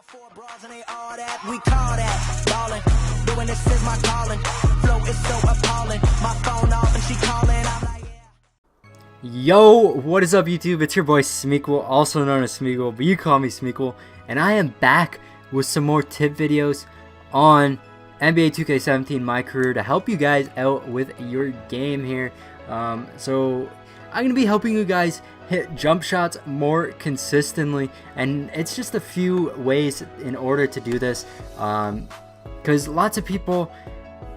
Four bras and they all that, we call that ballin'. Doing this is my calling. Flow is so appalling. My phone off and she calling. I'm like, yeah. Yo, what is up YouTube? It's your boy Smequle, also known as Smequle, but you call me Smequle, and I am back with some more tip videos on NBA 2K17 Mycareer to help you guys out with your game here. So I'm going to be helping you guys hit jump shots more consistently, and it's just a few ways in order to do this, because lots of people,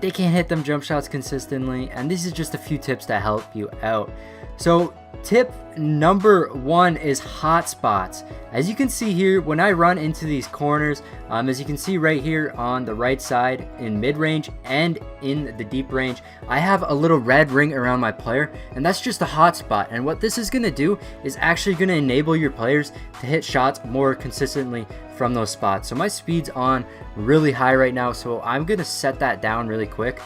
they can't hit them jump shots consistently, and this is just a few tips to help you out. So tip number one is hot spots. As you can see here, when I run into these corners, as you can see right here on the right side in mid-range and in the deep range, I have a little red ring around my player, and that's just a hot spot. And what this is going to do is actually going to enable your players to hit shots more consistently from those spots. So my speed's on really high right now, so I'm going to set that down really quick.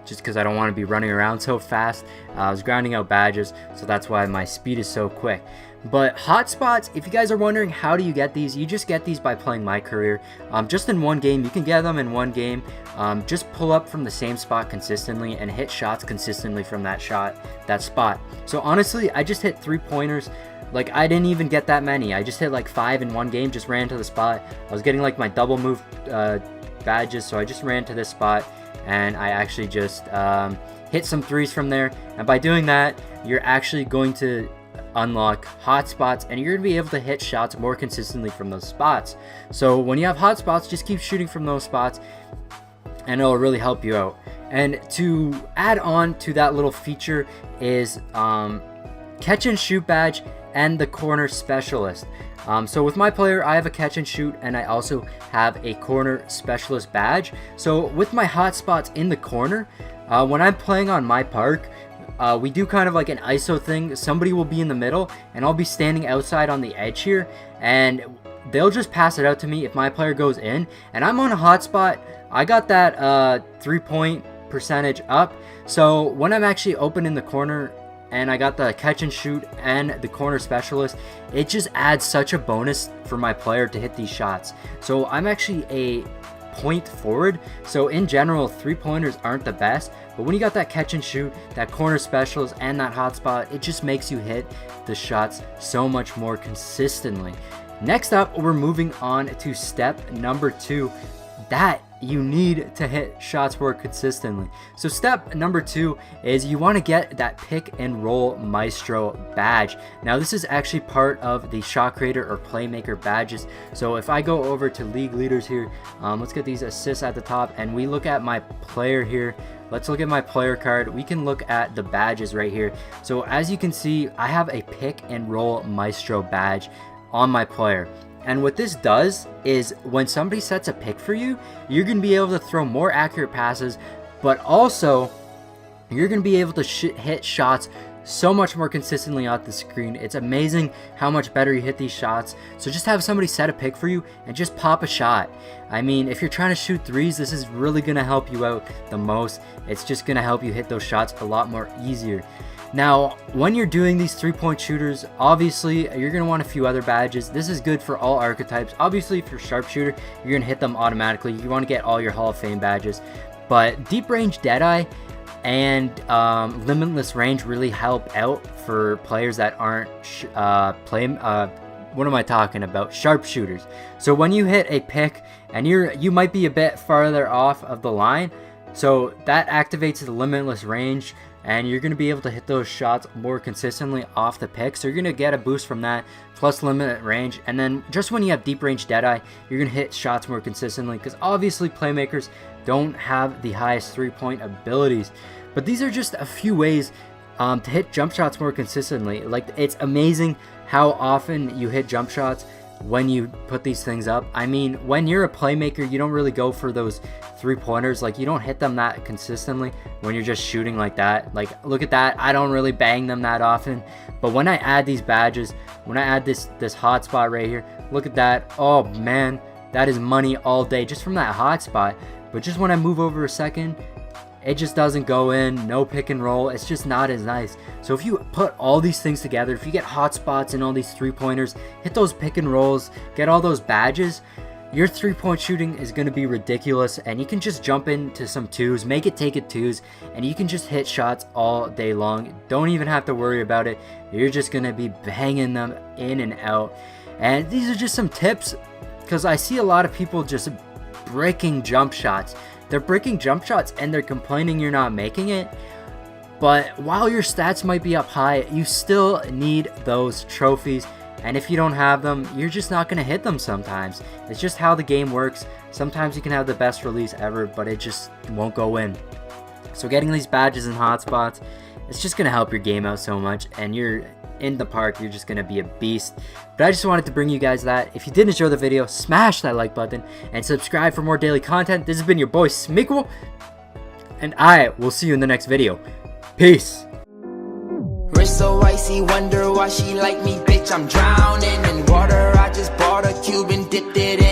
Just because I don't want to be running around so fast. I was grinding out badges, so that's why my speed is so quick. But hotspots, if you guys are wondering how do you get these, you just get these by playing Mycareer. Just in one game, you can get them in one game. Just pull up from the same spot consistently and hit shots consistently from that spot. So honestly, I just hit 3-pointers. Like, I didn't even get that many. I just hit like 5 in one game, just ran to the spot. I was getting like my double move badges, so I just ran to this spot. And I actually just hit some threes from there, and by doing that, you're actually going to unlock hot spots, and you're going to be able to hit shots more consistently from those spots. So when you have hot spots, just keep shooting from those spots, and it'll really help you out. And to add on to that little feature is catch and shoot badge and the corner specialist. So with my player, I have a catch and shoot, and I also have a corner specialist badge. So with my hotspots in the corner, when I'm playing on Mypark, we do kind of like an ISO thing. Somebody will be in the middle, and I'll be standing outside on the edge here, and they'll just pass it out to me if my player goes in, and I'm on a hotspot. I got that 3-point percentage up, so when I'm actually open in the corner, and I got the catch and shoot and the corner specialist, it just adds such a bonus for my player to hit these shots. So I'm actually a point forward, so in general 3-pointers aren't the best, but when you got that catch and shoot, that corner specialist, and that hotspot, it just makes you hit the shots so much more consistently. Next up, we're moving on to step number 2, that you need to hit shots more consistently. So step number 2 is you want to get that pick and roll maestro badge. Now this is actually part of the shot creator or playmaker badges. So if I go over to league leaders here, let's get these assists at the top, and we look at my player here. Let's look at my player card. We can look at the badges right here. So as you can see, I have a pick and roll maestro badge on my player. And what this does is when somebody sets a pick for you, you're going to be able to throw more accurate passes, but also you're going to be able to hit shots so much more consistently off the screen. It's amazing how much better you hit these shots. So just have somebody set a pick for you and just pop a shot. I mean, if you're trying to shoot threes, this is really going to help you out the most. It's just going to help you hit those shots a lot more easier. Now, when you're doing these 3-point shooters, obviously, you're going to want a few other badges. This is good for all archetypes. Obviously, if you're Sharpshooter, you're going to hit them automatically. You want to get all your Hall of Fame badges. But Deep Range Deadeye and Limitless Range really help out for players that aren't what am I talking about? Sharpshooters. So when you hit a pick, and you might be a bit farther off of the line, so that activates the Limitless Range, and you're going to be able to hit those shots more consistently off the pick. So you're going to get a boost from that, plus limited range. And then just when you have deep range Deadeye, you're going to hit shots more consistently, because obviously playmakers don't have the highest 3-point abilities. But these are just a few ways to hit jump shots more consistently. Like, it's amazing how often you hit jump shots when you put these things up. I mean, when you're a playmaker, you don't really go for those 3-pointers. Like, you don't hit them that consistently when you're just shooting like that. Like, look at that. I don't really bang them that often. But when I add these badges, when I add this hotspot right here, look at that. Oh man, that is money all day just from that hotspot. But just when I move over a second, it just doesn't go in. No pick and roll, it's just not as nice. So if you put all these things together, if you get hot spots and all these 3-pointers, hit those pick and rolls, get all those badges, your 3-point shooting is going to be ridiculous, and you can just jump into some 2s, make it take it 2s, and you can just hit shots all day long. Don't even have to worry about it. You're just going to be banging them in and out. And these are just some tips, because I see a lot of people just bricking jump shots. They're bricking jump shots and they're complaining you're not making it. But while your stats might be up high, you still need those trophies. And if you don't have them, you're just not going to hit them sometimes. It's just how the game works. Sometimes you can have the best release ever, but it just won't go in. So getting these badges and hotspots, it's just going to help your game out so much. And you're in the park, you're just going to be a beast. But I just wanted to bring you guys that. If you did enjoy the video, smash that like button and subscribe for more daily content. This has been your boy Smequle, and I will see you in the next video. Peace. Wrist so icy, wonder why she like me, bitch. I'm drowning in water. I just bought a cube and dipped it in